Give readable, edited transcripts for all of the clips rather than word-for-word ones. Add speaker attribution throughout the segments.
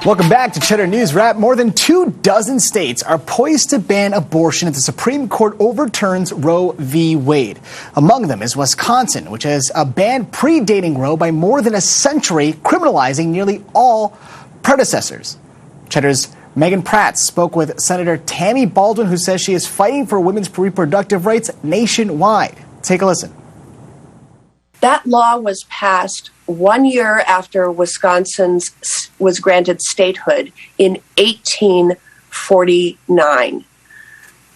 Speaker 1: Welcome back to Cheddar News Wrap. More than 24 states are poised to ban abortion if the Supreme Court overturns Roe v. Wade. Among them is Wisconsin, which has a ban predating Roe by more than a century, criminalizing nearly all predecessors. Cheddar's Megan Pratt spoke with Senator Tammy Baldwin, who says she is fighting for women's reproductive rights nationwide. Take a listen.
Speaker 2: That law was passed 1 year after Wisconsin was granted statehood in 1849.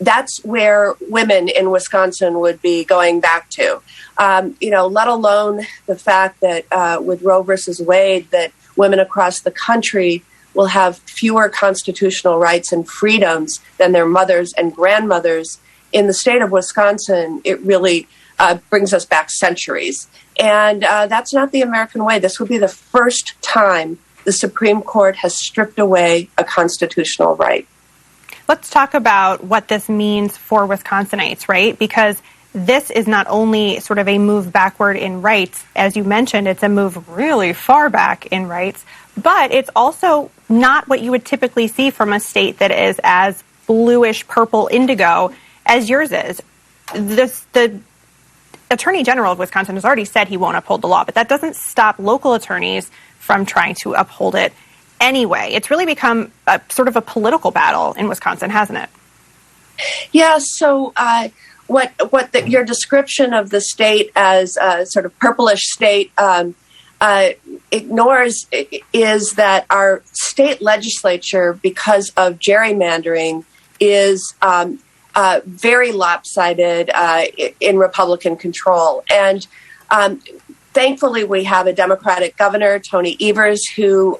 Speaker 2: That's where women in Wisconsin would be going back to. Let alone the fact that with Roe versus Wade, that women across the country will have fewer constitutional rights and freedoms than their mothers and grandmothers. In the state of Wisconsin, it really brings us back centuries. And that's not the American way. This would be the first time the Supreme Court has stripped away a constitutional right.
Speaker 3: Let's talk about what this means for Wisconsinites, right? Because this is not only sort of a move backward in rights, as you mentioned, it's a move really far back in rights, but it's also not what you would typically see from a state that is as bluish, purple, indigo as yours is. The Attorney General of Wisconsin has already said he won't uphold the law, but that doesn't stop local attorneys from trying to uphold it anyway. It's really become a sort of a political battle in Wisconsin, hasn't it?
Speaker 2: Yeah, so your description of the state as a sort of purplish state ignores is that our state legislature, because of gerrymandering, is very lopsided in Republican control. And thankfully, we have a Democratic governor, Tony Evers, who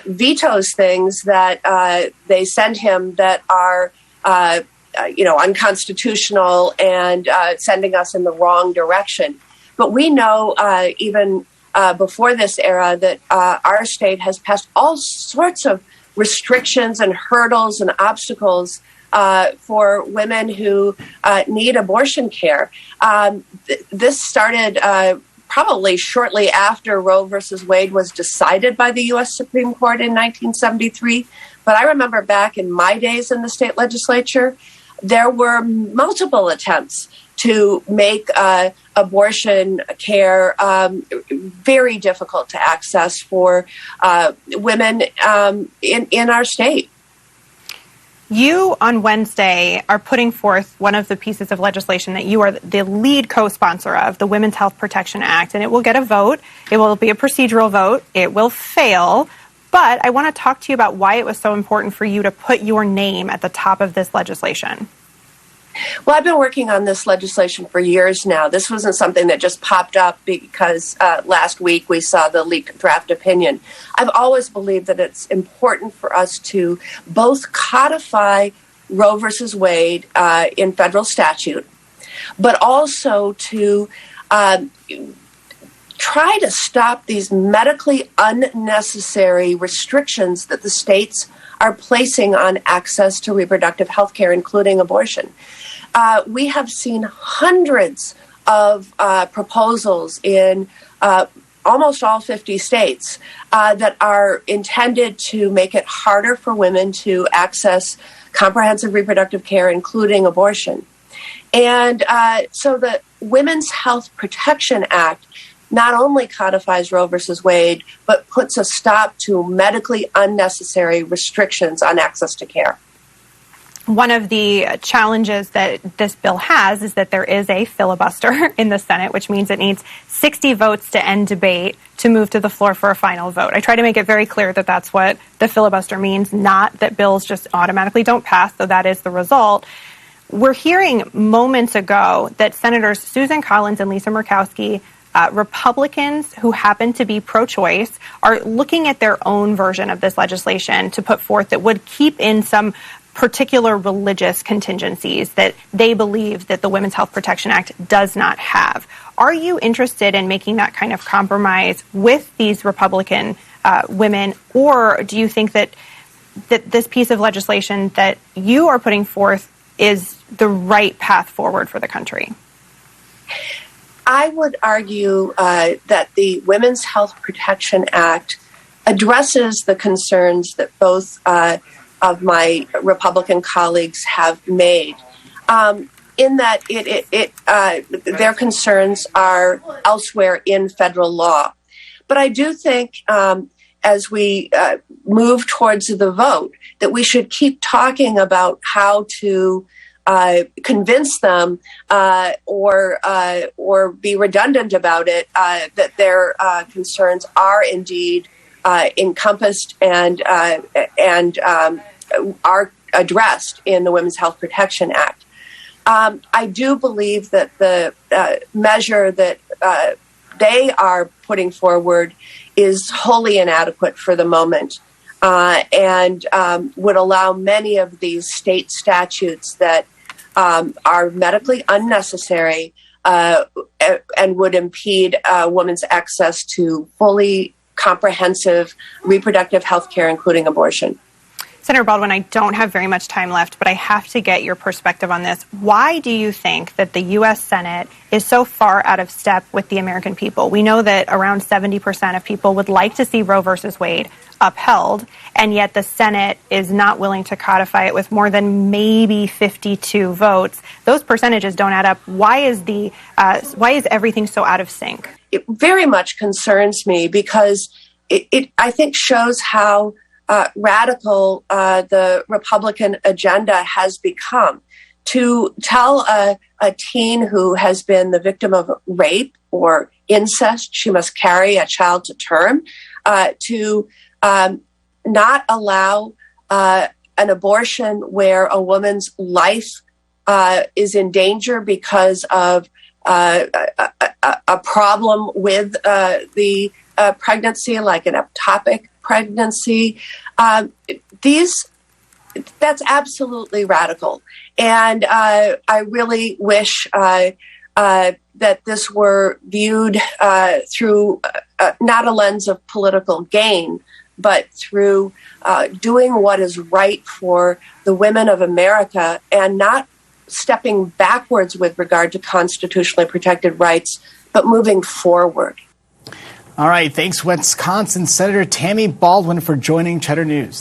Speaker 2: vetoes things that they send him that are unconstitutional and sending us in the wrong direction. But we know even before this era that our state has passed all sorts of restrictions and hurdles and obstacles for women who need abortion care. This started probably shortly after Roe versus Wade was decided by the U.S. Supreme Court in 1973. But I remember back in my days in the state legislature, there were multiple attempts to make abortion care very difficult to access for women in our state.
Speaker 3: You, on Wednesday, are putting forth one of the pieces of legislation that you are the lead co-sponsor of, the Women's Health Protection Act, and it will get a vote. It will be a procedural vote. It will fail. But I want to talk to you about why it was so important for you to put your name at the top of this legislation.
Speaker 2: Well, I've been working on this legislation for years now. This wasn't something that just popped up because last week we saw the leaked draft opinion. I've always believed that it's important for us to both codify Roe versus Wade in federal statute, but also to try to stop these medically unnecessary restrictions that the states are placing on access to reproductive health care, including abortion. We have seen hundreds of proposals in almost all 50 states that are intended to make it harder for women to access comprehensive reproductive care, including abortion. And so the Women's Health Protection Act not only codifies Roe versus Wade, but puts a stop to medically unnecessary restrictions on access to care.
Speaker 3: One of the challenges that this bill has is that there is a filibuster in the Senate, which means it needs 60 votes to end debate to move to the floor for a final vote. I try to make it very clear that that's what the filibuster means, not that bills just automatically don't pass, though that is the result. We're hearing moments ago that Senators Susan Collins and Lisa Murkowski, Republicans who happen to be pro-choice, are looking at their own version of this legislation to put forth that would keep in some particular religious contingencies that they believe that the Women's Health Protection Act does not have. Are you interested in making that kind of compromise with these Republican women, or do you think that this piece of legislation that you are putting forth is the right path forward for the country?
Speaker 2: I would argue that the Women's Health Protection Act addresses the concerns that both of my Republican colleagues have made. In that their concerns are elsewhere in federal law. But I do think as we move towards the vote that we should keep talking about how to convince them or be redundant about it, that their concerns are indeed encompassed and are addressed in the Women's Health Protection Act. I do believe that the measure that they are putting forward is wholly inadequate for the moment and would allow many of these state statutes that are medically unnecessary and would impede a woman's access to fully comprehensive reproductive health care, including abortion.
Speaker 3: Senator Baldwin, I don't have very much time left, but I have to get your perspective on this. Why do you think that the U.S. Senate is so far out of step with the American people? We know that around 70% of people would like to see Roe versus Wade upheld, and yet the Senate is not willing to codify it with more than maybe 52 votes. Those percentages don't add up. Why is everything so out of sync?
Speaker 2: It very much concerns me because it I think shows how radical the Republican agenda has become. To tell a teen who has been the victim of rape or incest she must carry a child to term, to not allow an abortion where a woman's life is in danger because of a problem with the pregnancy, like an ectopic pregnancy. That's absolutely radical. And I really wish that this were viewed through not a lens of political gain, but through doing what is right for the women of America and not stepping backwards with regard to constitutionally protected rights, but moving forward.
Speaker 1: All right. Thanks, Wisconsin Senator Tammy Baldwin, for joining Cheddar News.